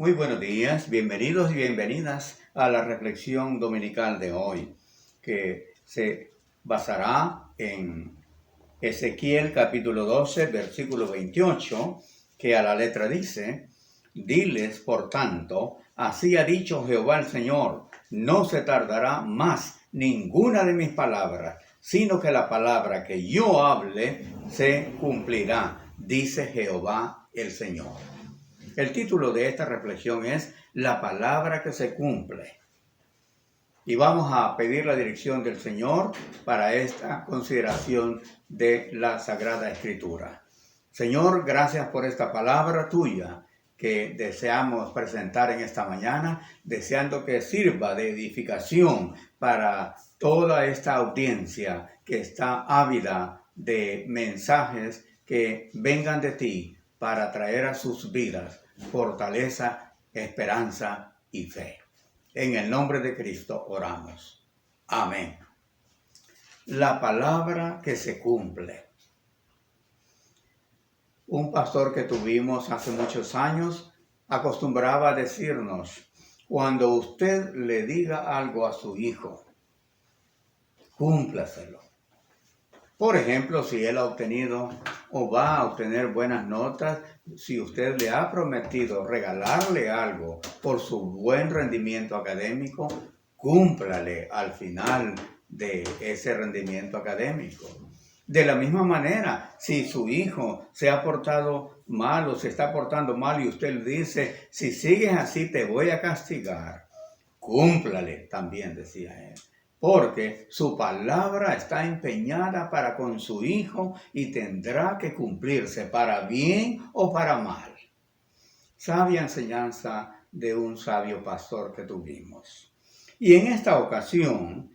Muy buenos días, bienvenidos y bienvenidas a la reflexión dominical de hoy, que se basará en Ezequiel capítulo 12, versículo 28, que a la letra dice: Diles, por tanto, así ha dicho Jehová el Señor, no se tardará más ninguna de mis palabras, sino que la palabra que yo hable se cumplirá, dice Jehová el Señor. El título de esta reflexión es La palabra que se cumple. Y vamos a pedir la dirección del Señor para esta consideración de la Sagrada Escritura. Señor, gracias por esta palabra tuya que deseamos presentar en esta mañana, deseando que sirva de edificación para toda esta audiencia que está ávida de mensajes que vengan de ti para traer a sus vidas fortaleza, esperanza y fe. En el nombre de Cristo oramos. Amén. La palabra que se cumple. Un pastor que tuvimos hace muchos años acostumbraba a decirnos: cuando usted le diga algo a su hijo, cúmplaselo. Por ejemplo, si él ha obtenido o va a obtener buenas notas, si usted le ha prometido regalarle algo por su buen rendimiento académico, cúmplale al final de ese rendimiento académico. De la misma manera, si su hijo se ha portado mal o se está portando mal y usted le dice: si sigues así te voy a castigar, cúmplale también, decía él. Porque su palabra está empeñada para con su hijo y tendrá que cumplirse para bien o para mal. Sabia enseñanza de un sabio pastor que tuvimos. Y en esta ocasión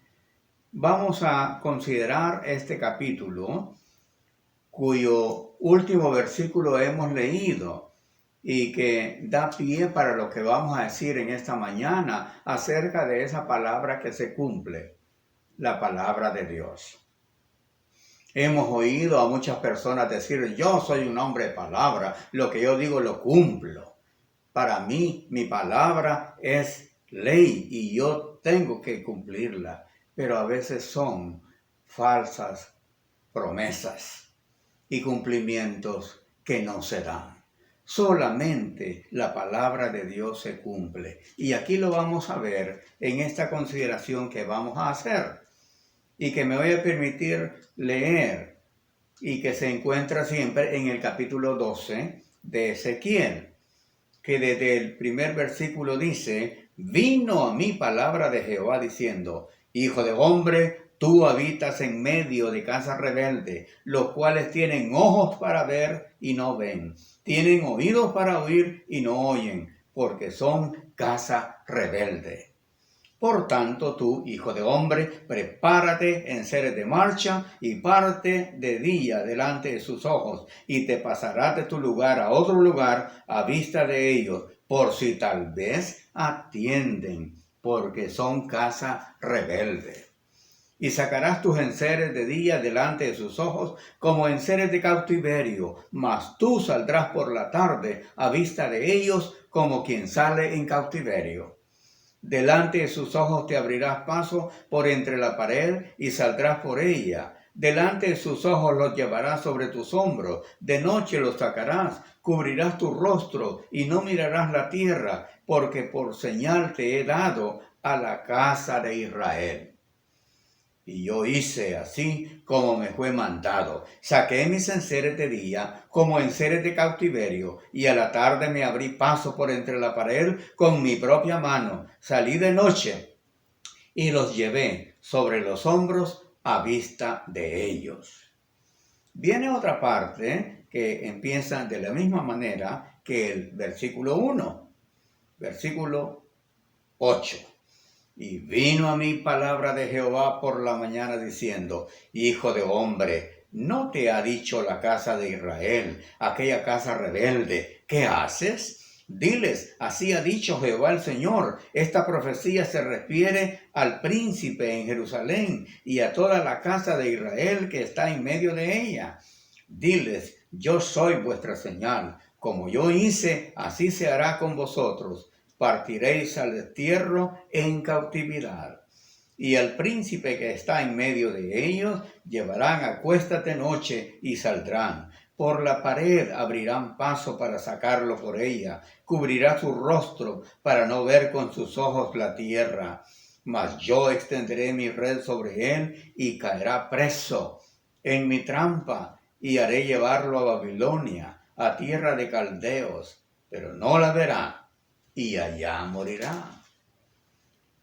vamos a considerar este capítulo, cuyo último versículo hemos leído y que da pie para lo que vamos a decir en esta mañana acerca de esa palabra que se cumple. La palabra de Dios. Hemos oído a muchas personas decir: yo soy un hombre de palabra, lo que yo digo lo cumplo. Para mí, mi palabra es ley y yo tengo que cumplirla. Pero a veces son falsas promesas y cumplimientos que no se dan. Solamente la palabra de Dios se cumple. Y aquí lo vamos a ver en esta consideración que vamos a hacer y que me voy a permitir leer y que se encuentra siempre en el capítulo 12 de Ezequiel, que desde el primer versículo dice: vino a mí palabra de Jehová diciendo: hijo de hombre, tú habitas en medio de casa rebelde, los cuales tienen ojos para ver y no ven, tienen oídos para oír y no oyen, porque son casa rebelde. Por tanto, tú, hijo de hombre, prepárate en seres de marcha y parte de día delante de sus ojos, y te pasarás de tu lugar a otro lugar a vista de ellos, por si tal vez atienden, porque son casa rebelde. Y sacarás tus enseres de día delante de sus ojos como enseres de cautiverio, mas tú saldrás por la tarde a vista de ellos como quien sale en cautiverio. Delante de sus ojos te abrirás paso por entre la pared y saldrás por ella. Delante de sus ojos los llevarás sobre tus hombros. De noche los sacarás, cubrirás tu rostro y no mirarás la tierra, porque por señal te he dado a la casa de Israel. Y yo hice así como me fue mandado. Saqué mis enseres de día como enseres de cautiverio, y a la tarde me abrí paso por entre la pared con mi propia mano. Salí de noche y los llevé sobre los hombros a vista de ellos. Viene otra parte que empieza de la misma manera que el versículo 1, versículo 8. Y vino a mí palabra de Jehová por la mañana diciendo: hijo de hombre, ¿no te ha dicho la casa de Israel, aquella casa rebelde, qué haces? Diles: así ha dicho Jehová el Señor. Esta profecía se refiere al príncipe en Jerusalén y a toda la casa de Israel que está en medio de ella. Diles: yo soy vuestra señal. Como yo hice, así se hará con vosotros. Partiréis al destierro en cautividad. Y al príncipe que está en medio de ellos llevarán acuéstate noche y saldrán. Por la pared abrirán paso para sacarlo por ella. Cubrirá su rostro para no ver con sus ojos la tierra. Mas yo extenderé mi red sobre él y caerá preso en mi trampa y haré llevarlo a Babilonia, a tierra de caldeos, pero no la verá y allá morirá.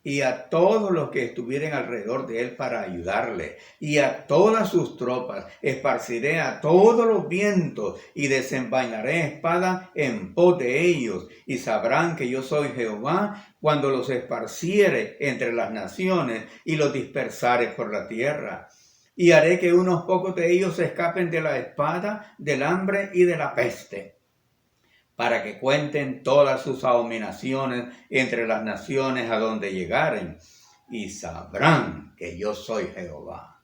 Y a todos los que estuvieren alrededor de él para ayudarle, y a todas sus tropas, esparciré a todos los vientos, y desenvainaré espada en pos de ellos, y sabrán que yo soy Jehová, cuando los esparciere entre las naciones, y los dispersare por la tierra. Y haré que unos pocos de ellos escapen de la espada, del hambre y de la peste, para que cuenten todas sus abominaciones entre las naciones a donde llegaren, y sabrán que yo soy Jehová.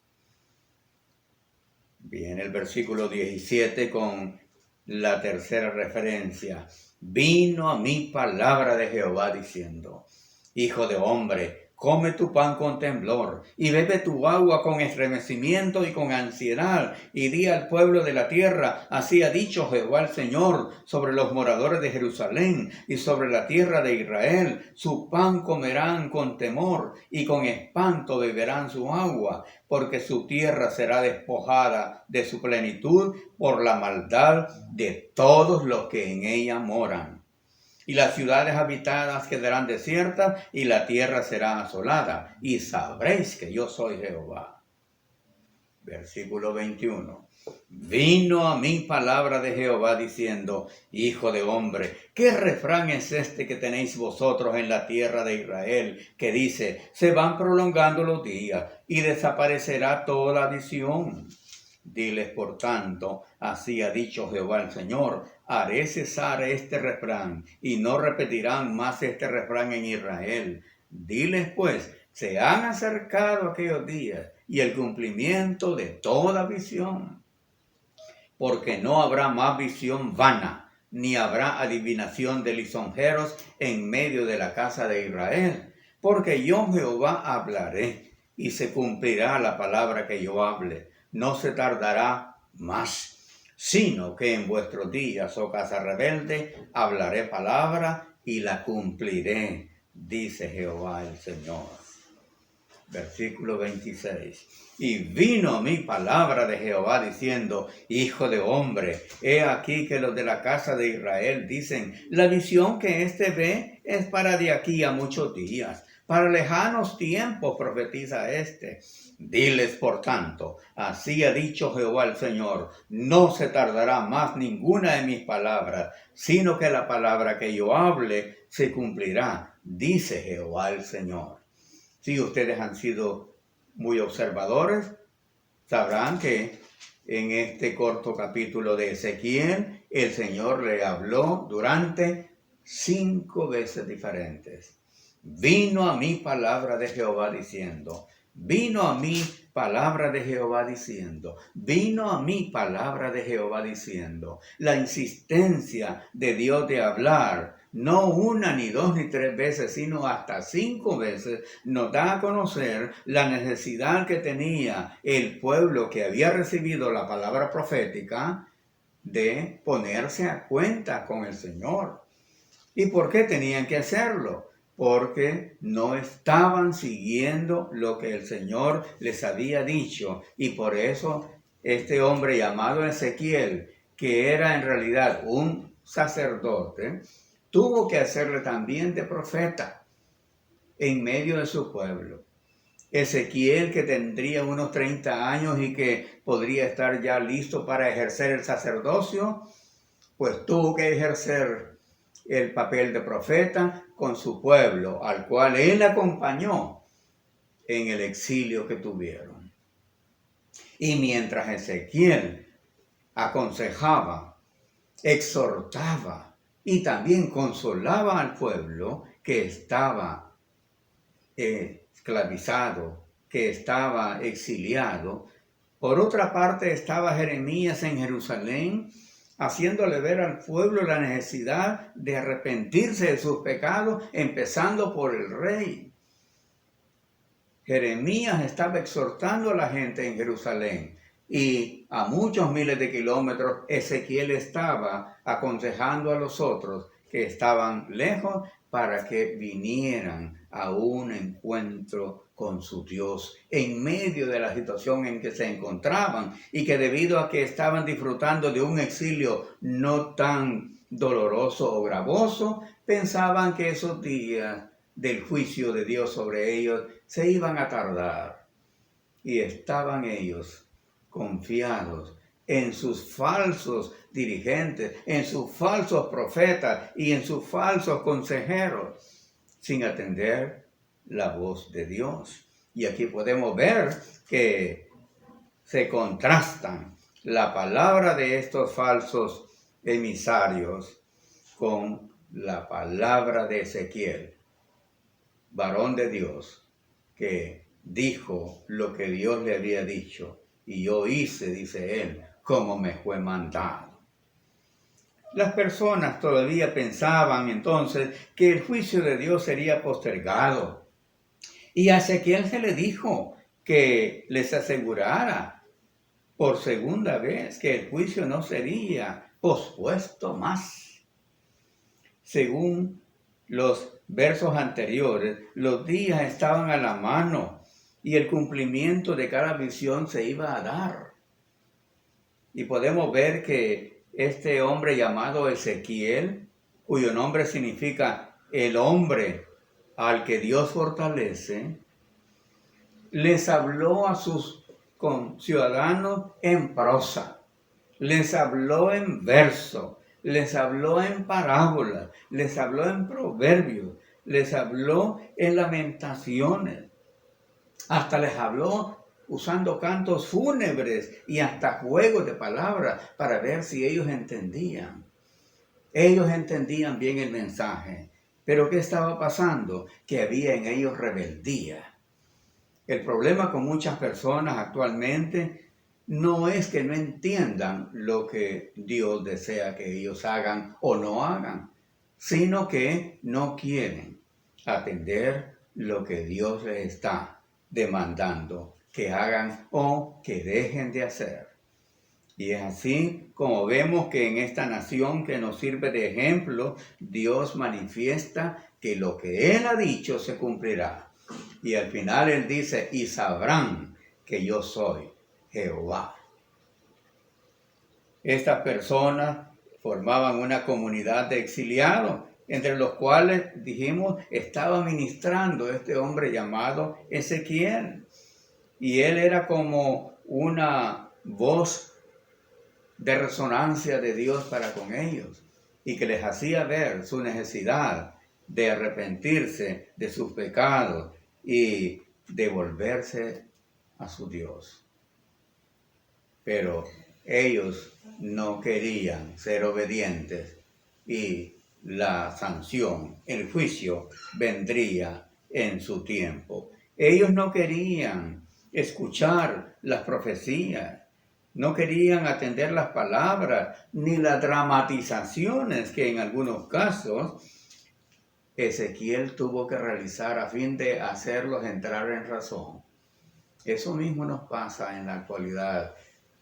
Viene el versículo 17 con la tercera referencia. Vino a mí palabra de Jehová diciendo, Hijo de hombre, come tu pan con temblor, y bebe tu agua con estremecimiento y con ansiedad, y di al pueblo de la tierra, así ha dicho Jehová el Señor, sobre los moradores de Jerusalén, y sobre la tierra de Israel, su pan comerán con temor, y con espanto beberán su agua, porque su tierra será despojada de su plenitud por la maldad de todos los que en ella moran. Y las ciudades habitadas quedarán desiertas, y la tierra será asolada, y sabréis que yo soy Jehová. Versículo 21. Vino a mí palabra de Jehová diciendo, Hijo de hombre, ¿qué refrán es este que tenéis vosotros en la tierra de Israel, que dice, se van prolongando los días, y desaparecerá toda visión? Diles, por tanto, así ha dicho Jehová el Señor, haré cesar este refrán, y no repetirán más este refrán en Israel. Diles, pues, se han acercado aquellos días, y el cumplimiento de toda visión. Porque no habrá más visión vana, ni habrá adivinación de lisonjeros en medio de la casa de Israel. Porque yo Jehová hablaré, y se cumplirá la palabra que yo hable. No se tardará más, sino que en vuestros días, oh casa rebelde, hablaré palabra y la cumpliré, dice Jehová el Señor. Versículo 26. Y vino mi palabra de Jehová diciendo, Hijo de hombre, he aquí que los de la casa de Israel dicen, la visión que éste ve es para de aquí a muchos días. Para lejanos tiempos profetiza éste. Diles, por tanto, así ha dicho Jehová el Señor, no se tardará más ninguna de mis palabras, sino que la palabra que yo hable se cumplirá, dice Jehová el Señor. Si ustedes han sido muy observadores, sabrán que en este corto capítulo de Ezequiel, el Señor le habló durante 5 veces diferentes. Vino a mí palabra de Jehová diciendo, vino a mí palabra de Jehová diciendo, vino a mí palabra de Jehová diciendo. La insistencia de Dios de hablar, no 1, ni 2, ni 3 veces, sino hasta 5 veces, nos da a conocer la necesidad que tenía el pueblo que había recibido la palabra profética de ponerse a cuenta con el Señor. ¿Y por qué tenían que hacerlo? Porque no estaban siguiendo lo que el Señor les había dicho. Y por eso este hombre llamado Ezequiel, que era en realidad un sacerdote, tuvo que hacerle también de profeta en medio de su pueblo. Ezequiel, que tendría unos 30 años y que podría estar ya listo para ejercer el sacerdocio, pues tuvo que ejercer el papel de profeta con su pueblo, al cual él acompañó en el exilio que tuvieron. Y mientras Ezequiel aconsejaba, exhortaba y también consolaba al pueblo que estaba esclavizado, que estaba exiliado, por otra parte estaba Jeremías en Jerusalén, haciéndole ver al pueblo la necesidad de arrepentirse de sus pecados, empezando por el rey. Jeremías estaba exhortando a la gente en Jerusalén y a muchos miles de kilómetros Ezequiel estaba aconsejando a los otros que estaban lejos para que vinieran a un encuentro con su Dios en medio de la situación en que se encontraban y que debido a que estaban disfrutando de un exilio no tan doloroso o gravoso, pensaban que esos días del juicio de Dios sobre ellos se iban a tardar. Y estaban ellos confiados en sus falsos dirigentes, en sus falsos profetas y en sus falsos consejeros, sin atender la voz de Dios. Y aquí podemos ver que se contrastan la palabra de estos falsos emisarios con la palabra de Ezequiel, varón de Dios, que dijo lo que Dios le había dicho, y yo hice, dice él, como me fue mandado. Las personas todavía pensaban entonces que el juicio de Dios sería postergado, y a Ezequiel se le dijo que les asegurara por segunda vez que el juicio no sería pospuesto más. Según los versos anteriores, los días estaban a la mano y el cumplimiento de cada visión se iba a dar. Y podemos ver que este hombre llamado Ezequiel, cuyo nombre significa el hombre al que Dios fortalece, les habló a sus conciudadanos en prosa, les habló en verso, les habló en parábolas, les habló en proverbios, les habló en lamentaciones, hasta les habló usando cantos fúnebres y hasta juegos de palabras para ver si ellos entendían. Ellos entendían bien el mensaje, pero ¿qué estaba pasando? Que había en ellos rebeldía. El problema con muchas personas actualmente no es que no entiendan lo que Dios desea que ellos hagan o no hagan, sino que no quieren atender lo que Dios les está demandando que hagan o que dejen de hacer. Y es así como vemos que en esta nación que nos sirve de ejemplo, Dios manifiesta que lo que Él ha dicho se cumplirá. Y al final Él dice, y sabrán que yo soy Jehová. Estas personas formaban una comunidad de exiliados, entre los cuales, dijimos, estaba ministrando este hombre llamado Ezequiel. Y él era como una voz de resonancia de Dios para con ellos, y que les hacía ver su necesidad de arrepentirse de sus pecados y de volverse a su Dios. Pero ellos no querían ser obedientes y la sanción, el juicio, vendría en su tiempo. Ellos no querían escuchar las profecías, no querían atender las palabras ni las dramatizaciones que en algunos casos Ezequiel tuvo que realizar a fin de hacerlos entrar en razón. Eso mismo nos pasa en la actualidad,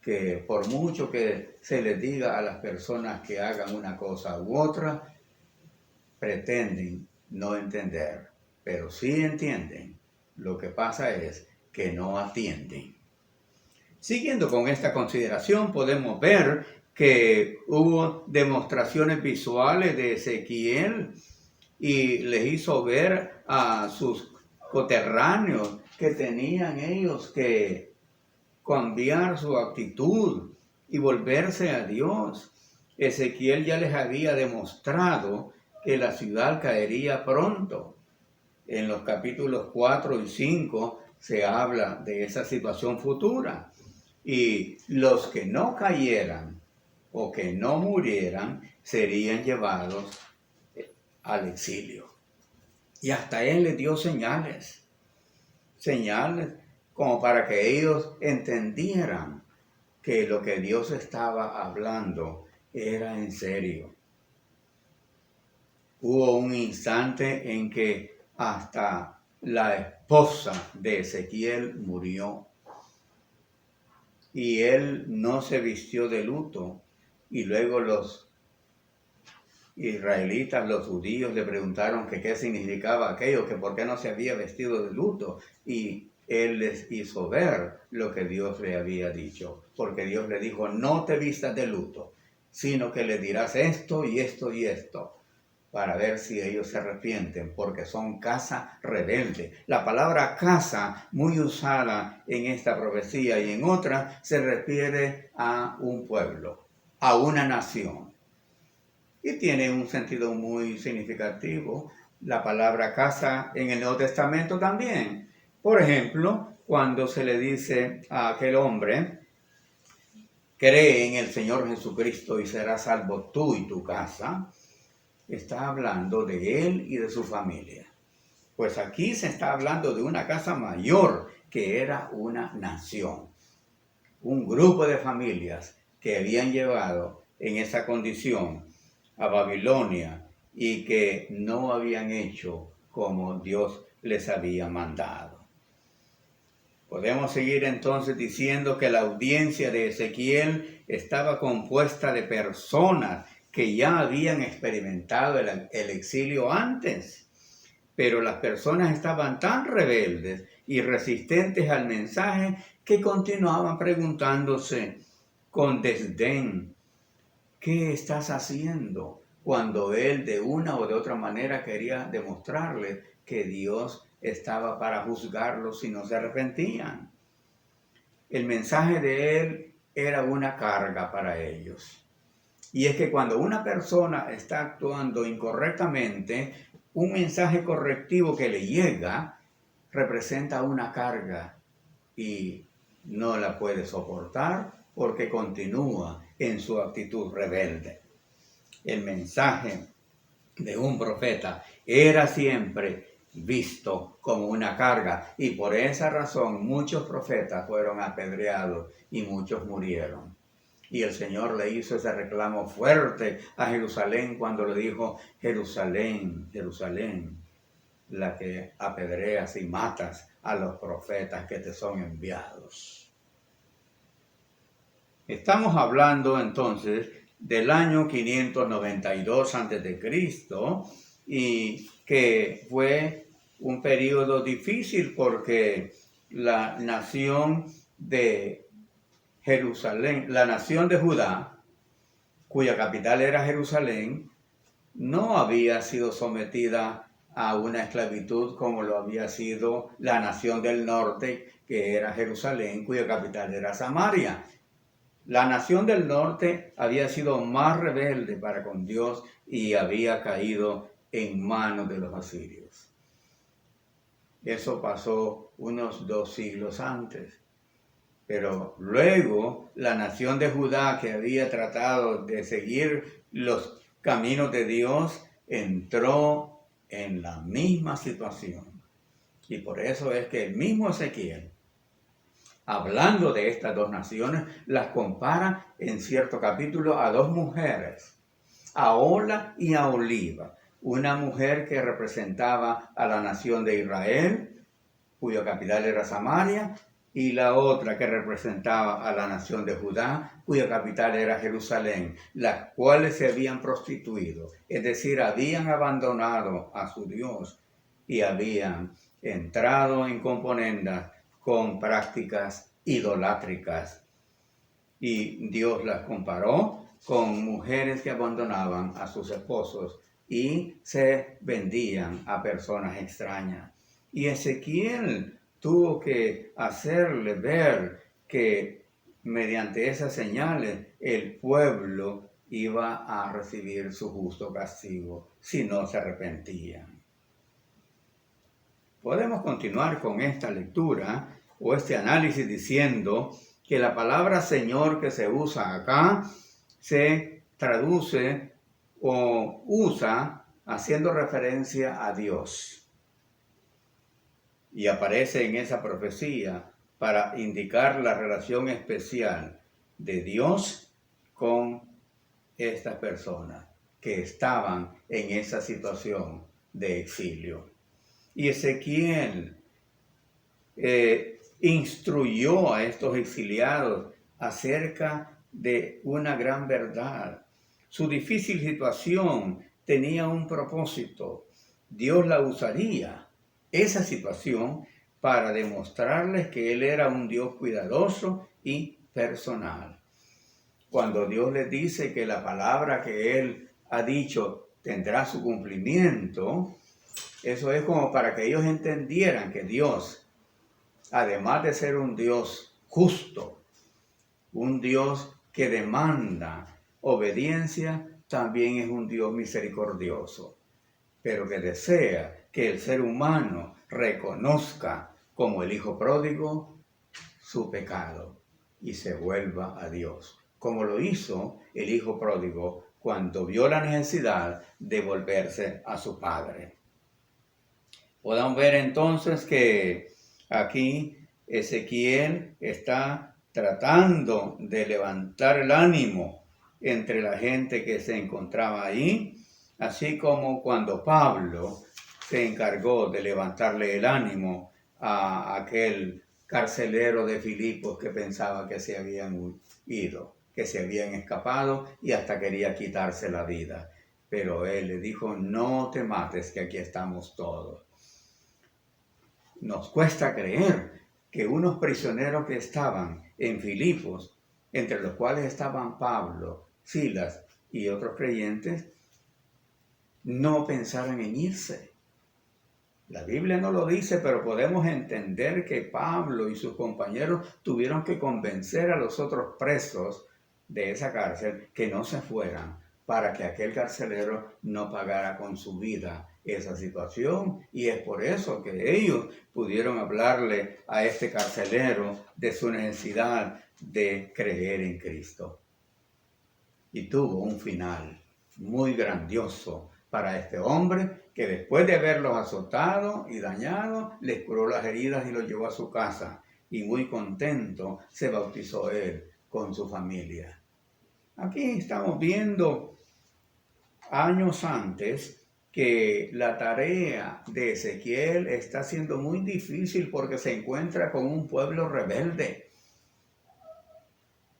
que por mucho que se les diga a las personas que hagan una cosa u otra, pretenden no entender, pero sí entienden. Lo que pasa es que no atienden. Siguiendo con esta consideración, podemos ver que hubo demostraciones visuales de Ezequiel y les hizo ver a sus coterráneos que tenían ellos que cambiar su actitud y volverse a Dios. Ezequiel ya les había demostrado que la ciudad caería pronto. En los capítulos 4 y 5 se habla de esa situación futura. Y los que no cayeran o que no murieran serían llevados al exilio. Y hasta él les dio señales como para que ellos entendieran que lo que Dios estaba hablando era en serio. Hubo un instante en que hasta la esposa de Ezequiel murió y él no se vistió de luto, y luego los israelitas, los judíos, le preguntaron que qué significaba aquello, que por qué no se había vestido de luto, y él les hizo ver lo que Dios le había dicho, porque Dios le dijo: no te vistas de luto, sino que le dirás esto y esto y esto, para ver si ellos se arrepienten, porque son casa rebelde. La palabra casa, muy usada en esta profecía y en otras, se refiere a un pueblo, a una nación. Y tiene un sentido muy significativo la palabra casa en el Nuevo Testamento también. Por ejemplo, cuando se le dice a aquel hombre: cree en el Señor Jesucristo y serás salvo tú y tu casa, está hablando de él y de su familia. Pues aquí se está hablando de una casa mayor, que era una nación, un grupo de familias que habían llevado en esa condición a Babilonia y que no habían hecho como Dios les había mandado. Podemos seguir entonces diciendo que la audiencia de Ezequiel estaba compuesta de personas que ya habían experimentado el exilio antes, pero las personas estaban tan rebeldes y resistentes al mensaje que continuaban preguntándose con desdén: ¿qué estás haciendo? Cuando él de una o de otra manera quería demostrarles que Dios estaba para juzgarlos si no se arrepentían. El mensaje de él era una carga para ellos. Y es que cuando una persona está actuando incorrectamente, un mensaje correctivo que le llega representa una carga y no la puede soportar porque continúa en su actitud rebelde. El mensaje de un profeta era siempre visto como una carga, y por esa razón muchos profetas fueron apedreados y muchos murieron. Y el Señor le hizo ese reclamo fuerte a Jerusalén cuando le dijo: Jerusalén, Jerusalén, la que apedreas y matas a los profetas que te son enviados. Estamos hablando entonces del año 592 a.C. y que fue un periodo difícil porque la nación de Jerusalén, la nación de Judá, cuya capital era Jerusalén, no había sido sometida a una esclavitud como lo había sido la nación del norte, que era Jerusalén, cuya capital era Samaria. La nación del norte había sido más rebelde para con Dios y había caído en manos de los asirios. Eso pasó unos 2 siglos antes. Pero luego la nación de Judá, que había tratado de seguir los caminos de Dios, entró en la misma situación. Y por eso es que el mismo Ezequiel, hablando de estas dos naciones, las compara en cierto capítulo a 2 mujeres, a Ola y a Oliva. Una mujer que representaba a la nación de Israel, cuya capital era Samaria, y la otra que representaba a la nación de Judá, cuya capital era Jerusalén, las cuales se habían prostituido, es decir, habían abandonado a su Dios y habían entrado en componendas con prácticas idolátricas. Y Dios las comparó con mujeres que abandonaban a sus esposos y se vendían a personas extrañas. Y Ezequiel tuvo que hacerle ver que mediante esas señales el pueblo iba a recibir su justo castigo si no se arrepentían. Podemos continuar con esta lectura o este análisis diciendo que la palabra Señor que se usa acá se traduce o usa haciendo referencia a Dios. Y aparece en esa profecía para indicar la relación especial de Dios con estas personas que estaban en esa situación de exilio. Y Ezequiel instruyó a estos exiliados acerca de una gran verdad. Su difícil situación tenía un propósito. Dios la usaría, esa situación, para demostrarles que Él era un Dios cuidadoso y personal. Cuando Dios les dice que la palabra que Él ha dicho tendrá su cumplimiento, eso es como para que ellos entendieran que Dios, además de ser un Dios justo, un Dios que demanda obediencia, también es un Dios misericordioso, pero que desea que el ser humano reconozca como el hijo pródigo su pecado y se vuelva a Dios, como lo hizo el hijo pródigo cuando vio la necesidad de volverse a su padre. Podemos ver entonces que aquí Ezequiel está tratando de levantar el ánimo entre la gente que se encontraba ahí, así como cuando Pablo se encargó de levantarle el ánimo a aquel carcelero de Filipos que pensaba que se habían ido, que se habían escapado y hasta quería quitarse la vida. Pero él le dijo, no te mates, que aquí estamos todos. Nos cuesta creer que unos prisioneros que estaban en Filipos, entre los cuales estaban Pablo, Silas y otros creyentes, no pensaran en irse. La Biblia no lo dice, pero podemos entender que Pablo y sus compañeros tuvieron que convencer a los otros presos de esa cárcel que no se fueran, para que aquel carcelero no pagara con su vida esa situación. Y es por eso que ellos pudieron hablarle a este carcelero de su necesidad de creer en Cristo. Y tuvo un final muy grandioso para este hombre, que después de haberlos azotado y dañado, les curó las heridas y los llevó a su casa. Y muy contento se bautizó él con su familia. Aquí estamos viendo años antes que la tarea de Ezequiel está siendo muy difícil porque se encuentra con un pueblo rebelde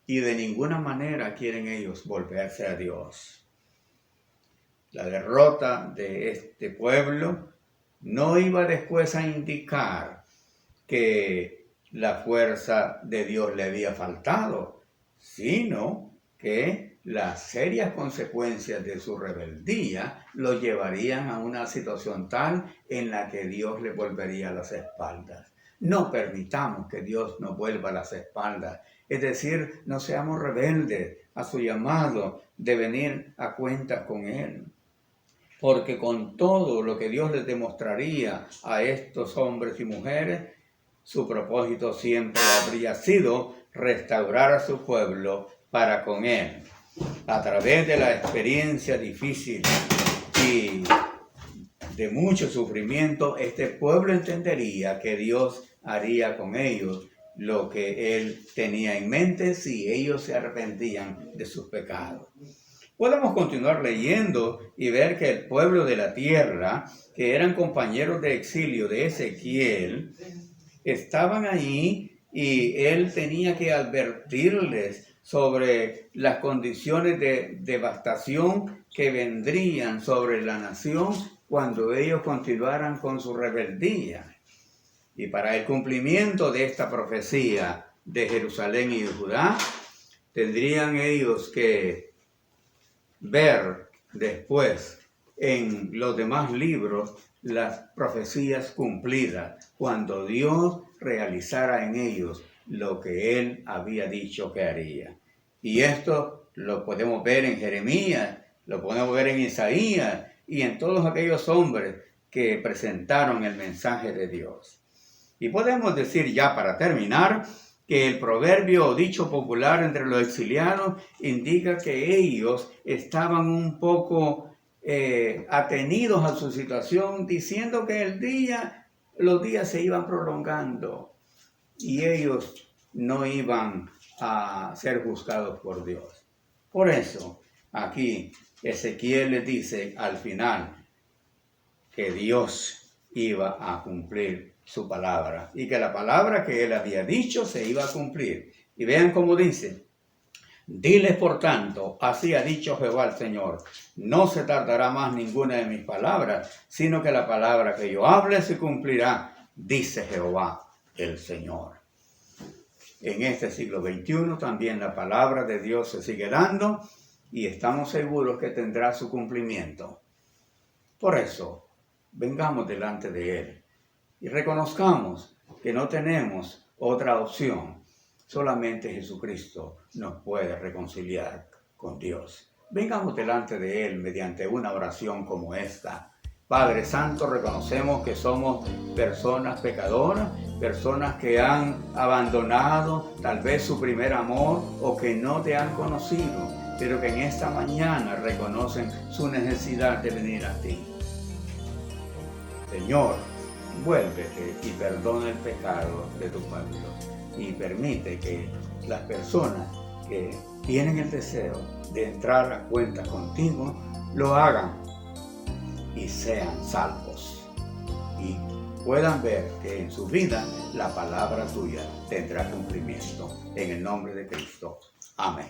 y de ninguna manera quieren ellos volverse a Dios. La derrota de este pueblo no iba después a indicar que la fuerza de Dios le había faltado, sino que las serias consecuencias de su rebeldía lo llevarían a una situación tal en la que Dios le volvería las espaldas. No permitamos que Dios nos vuelva las espaldas, es decir, no seamos rebeldes a su llamado de venir a cuentas con Él. Porque con todo lo que Dios les demostraría a estos hombres y mujeres, su propósito siempre habría sido restaurar a su pueblo para con Él. A través de la experiencia difícil y de mucho sufrimiento, este pueblo entendería que Dios haría con ellos lo que Él tenía en mente si ellos se arrepentían de sus pecados. Podemos continuar leyendo y ver que el pueblo de la tierra, que eran compañeros de exilio de Ezequiel, estaban ahí y él tenía que advertirles sobre las condiciones de devastación que vendrían sobre la nación cuando ellos continuaran con su rebeldía. Y para el cumplimiento de esta profecía de Jerusalén y de Judá, tendrían ellos que ver después en los demás libros las profecías cumplidas, cuando Dios realizara en ellos lo que Él había dicho que haría. Y esto lo podemos ver en Jeremías, lo podemos ver en Isaías y en todos aquellos hombres que presentaron el mensaje de Dios. Y podemos decir ya para terminar, que el proverbio o dicho popular entre los exiliados indica que ellos estaban un poco atenidos a su situación, diciendo que los días se iban prolongando y ellos no iban a ser juzgados por Dios. Por eso, aquí Ezequiel le dice al final que Dios iba a cumplir su palabra y que la palabra que él había dicho se iba a cumplir. Y vean cómo dice: diles por tanto, así ha dicho Jehová el Señor, no se tardará más ninguna de mis palabras, sino que la palabra que yo hable se cumplirá, dice Jehová el Señor. En este siglo XXI también la palabra de Dios se sigue dando y estamos seguros que tendrá su cumplimiento. Por eso, vengamos delante de Él y reconozcamos que no tenemos otra opción. Solamente Jesucristo nos puede reconciliar con Dios. Vengamos delante de Él mediante una oración como esta. Padre Santo, reconocemos que somos personas pecadoras, personas que han abandonado tal vez su primer amor o que no te han conocido, pero que en esta mañana reconocen su necesidad de venir a ti. Señor, vuélvete y perdona el pecado de tu pueblo y permite que las personas que tienen el deseo de entrar a cuentas contigo lo hagan y sean salvos y puedan ver que en su vida la palabra tuya tendrá cumplimiento. En el nombre de Cristo. Amén.